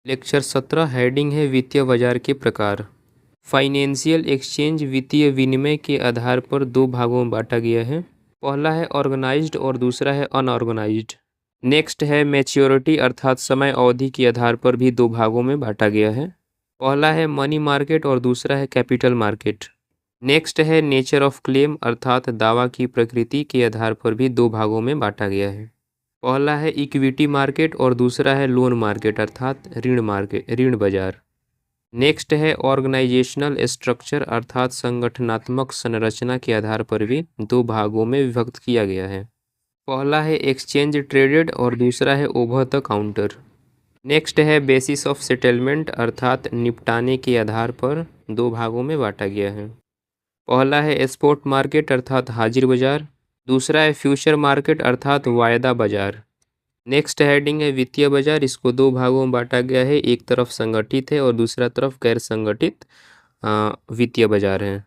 Lecture 17 heading है वित्तीय बाजार के प्रकार। फाइनेंशियल एक्सचेंज वित्तीय विनिमय के आधार पर दो भागों में बांटा गया है। पहला है ऑर्गेनाइज्ड और दूसरा है अनऑर्गेनाइज्ड। नेक्स्ट है मैच्योरिटी अर्थात समय अवधि के आधार पर भी दो भागों में बांटा गया है। पहला है मनी मार्केट और दूसरा है कैपिटल मार्केट। नेक्स्ट है नेचर ऑफ क्लेम अर्थात दावा की प्रकृति के आधार पर भी दो भागों में बांटा गया है। पहला है इक्विटी मार्केट और दूसरा है लोन मार्केट अर्थात ऋण बाजार। नेक्स्ट है ऑर्गेनाइजेशनल स्ट्रक्चर अर्थात संगठनात्मक संरचना के आधार पर भी दो भागों में विभक्त किया गया है। पहला है एक्सचेंज ट्रेडेड और दूसरा है ओवर द काउंटर। नेक्स्ट है बेसिस ऑफ सेटलमेंट अर्थात निपटाने के आधार पर दो भागों में बांटा गया है। पहला है स्पॉट मार्केट अर्थात हाजिर बाजार, दूसरा है फ्यूचर मार्केट अर्थात वायदा बाजार। नेक्स्ट हेडिंग है वित्तीय बाजार। इसको दो भागों में बांटा गया है, एक तरफ संगठित है और दूसरा तरफ गैर संगठित वित्तीय बाजार है।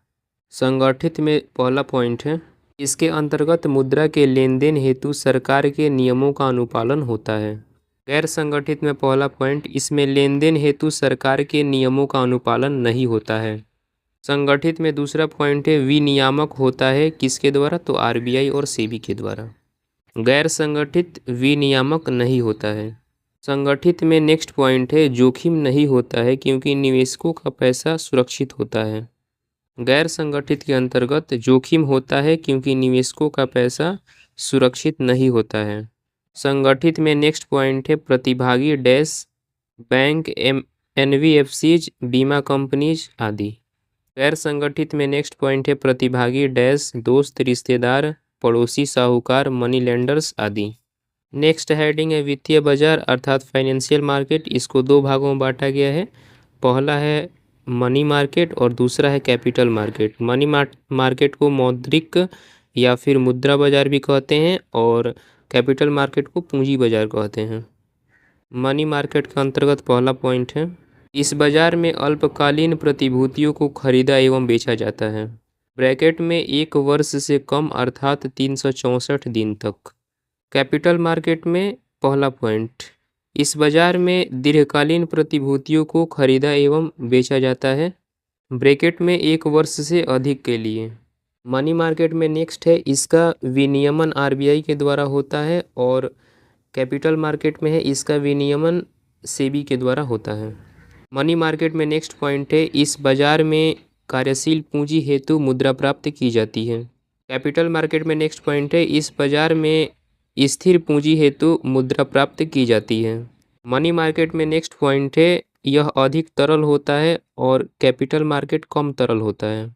संगठित में पहला पॉइंट है, इसके अंतर्गत मुद्रा के लेन देन हेतु सरकार के नियमों का अनुपालन होता है। गैर संगठित में पहला पॉइंट, इसमें लेन देन हेतु सरकार के नियमों का अनुपालन नहीं होता है। संगठित में दूसरा पॉइंट है विनियामक होता है, किसके द्वारा? तो आरबीआई और सेबी के द्वारा। गैर संगठित विनियामक नहीं होता है। संगठित में नेक्स्ट पॉइंट है जोखिम नहीं होता है क्योंकि निवेशकों का पैसा सुरक्षित होता है। गैर संगठित के अंतर्गत जोखिम होता है क्योंकि निवेशकों का पैसा सुरक्षित नहीं होता है। संगठित में नेक्स्ट पॉइंट है प्रतिभागी डैश बैंक, एनबीएफसीज, बीमा कंपनीज आदि। गैर संगठित में नेक्स्ट पॉइंट है प्रतिभागी डैश दोस्त, रिश्तेदार, पड़ोसी, साहूकार, मनी लेंडर्स आदि। नेक्स्ट हेडिंग है वित्तीय बाजार अर्थात फाइनेंशियल मार्केट। इसको दो भागों में बांटा गया है। पहला है मनी मार्केट और दूसरा है कैपिटल मार्केट। मनी मार्केट को मौद्रिक या फिर मुद्रा बाजार भी कहते हैं और कैपिटल मार्केट को पूंजी बाजार कहते हैं। मनी मार्केट के अंतर्गत पहला पॉइंट है, इस बाजार में अल्पकालीन प्रतिभूतियों को खरीदा एवं बेचा जाता है। ब्रैकेट में 1 वर्ष से कम अर्थात 364 दिन तक। कैपिटल मार्केट में पहला पॉइंट, इस बाजार में दीर्घकालीन प्रतिभूतियों को खरीदा एवं बेचा जाता है। ब्रैकेट में 1 वर्ष से अधिक के लिए। मनी मार्केट में नेक्स्ट है, इसका विनियमन आरबीआई के द्वारा होता है और कैपिटल मार्केट में है, इसका विनियमन सेबी के द्वारा होता है। मनी मार्केट में नेक्स्ट पॉइंट है, इस बाजार में कार्यशील पूंजी हेतु मुद्रा प्राप्त की जाती है। कैपिटल मार्केट में नेक्स्ट पॉइंट है, इस बाजार में स्थिर पूंजी हेतु मुद्रा प्राप्त की जाती है। मनी मार्केट में नेक्स्ट पॉइंट है, यह अधिक तरल होता है और कैपिटल मार्केट कम तरल होता है।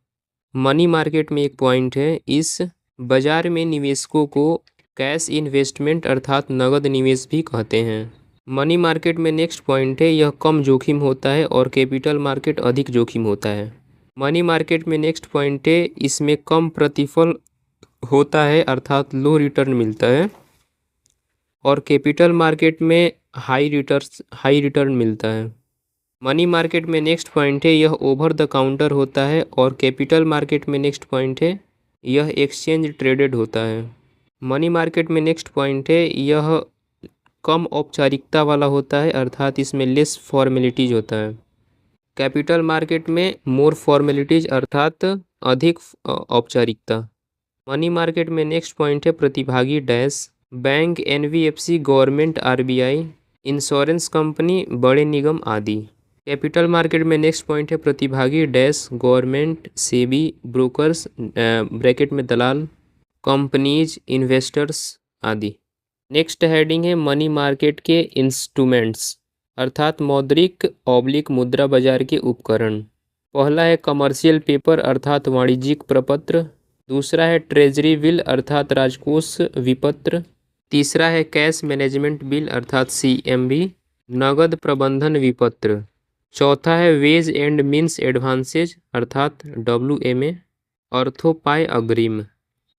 मनी मार्केट में एक पॉइंट है, इस बाजार में निवेशकों को कैश इन्वेस्टमेंट अर्थात नगद निवेश भी कहते हैं। मनी मार्केट में नेक्स्ट पॉइंट है, यह कम जोखिम होता है और कैपिटल मार्केट अधिक जोखिम होता है। मनी मार्केट में नेक्स्ट पॉइंट है, इसमें कम प्रतिफल होता है अर्थात लो रिटर्न मिलता है और कैपिटल मार्केट में हाई रिटर्न मिलता है। मनी मार्केट में नेक्स्ट पॉइंट है, यह ओवर द काउंटर होता है और कैपिटल मार्केट में नेक्स्ट पॉइंट है, यह एक्सचेंज ट्रेडेड होता है। मनी मार्केट में नेक्स्ट पॉइंट है, यह कम औपचारिकता वाला होता है अर्थात इसमें लेस फॉर्मेलिटीज होता है। कैपिटल मार्केट में मोर फॉर्मेलिटीज अर्थात अधिक औपचारिकता। मनी मार्केट में नेक्स्ट पॉइंट है प्रतिभागी dash bank, NBFC, government, RBI, insurance company, बड़े निगम आदि। कैपिटल मार्केट में नेक्स्ट पॉइंट है प्रतिभागी dash government, SEBI, brokers bracket में दलाल, कंपनीज, इन्वेस्टर्स आदि। नेक्स्ट हेडिंग है मनी मार्केट के इंस्ट्रूमेंट्स अर्थात मौद्रिक ऑब्लिक मुद्रा बाजार के उपकरण। पहला है कमर्शियल पेपर अर्थात वाणिज्यिक प्रपत्र, दूसरा है ट्रेजरी बिल अर्थात राजकोष विपत्र, तीसरा है कैश मैनेजमेंट बिल अर्थात सीएमबी, नगद प्रबंधन विपत्र, चौथा है वेज एंड मीन्स एडवांसेज अर्थात डब्ल्यूएमए, अर्थोपाय अग्रिम,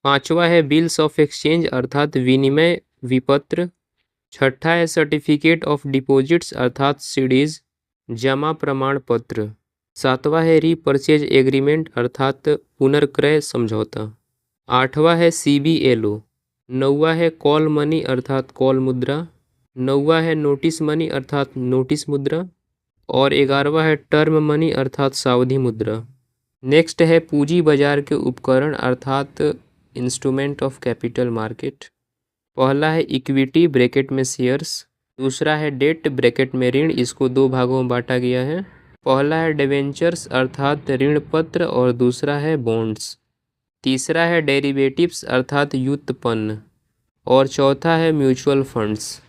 पांचवा है बिल्स ऑफ एक्सचेंज अर्थात विनिमय विपत्र, छठा है सर्टिफिकेट ऑफ डिपॉजिट्स अर्थात सीडीज जमा प्रमाण पत्र, सातवां है रीपर्चेज एग्रीमेंट अर्थात पुनर्क्रय समझौता, आठवां है सीबीएलओ, नौवां है कॉल मनी अर्थात कॉल मुद्रा, 9वां है नोटिस मनी अर्थात नोटिस मुद्रा और 11वां है टर्म मनी अर्थात सावधि मुद्रा। नेक्स्ट है पूंजी बाजार के उपकरण अर्थात इंस्ट्रूमेंट ऑफ कैपिटल मार्केट। पहला है इक्विटी ब्रैकेट में शेयर्स, दूसरा है डेट ब्रैकेट में ऋण, इसको दो भागों में बांटा गया है। पहला है डिवेंचर्स अर्थात ऋण पत्र और दूसरा है बॉन्ड्स। तीसरा है डेरिवेटिव्स अर्थात व्युत्पन्न और चौथा है म्यूचुअल फंड्स।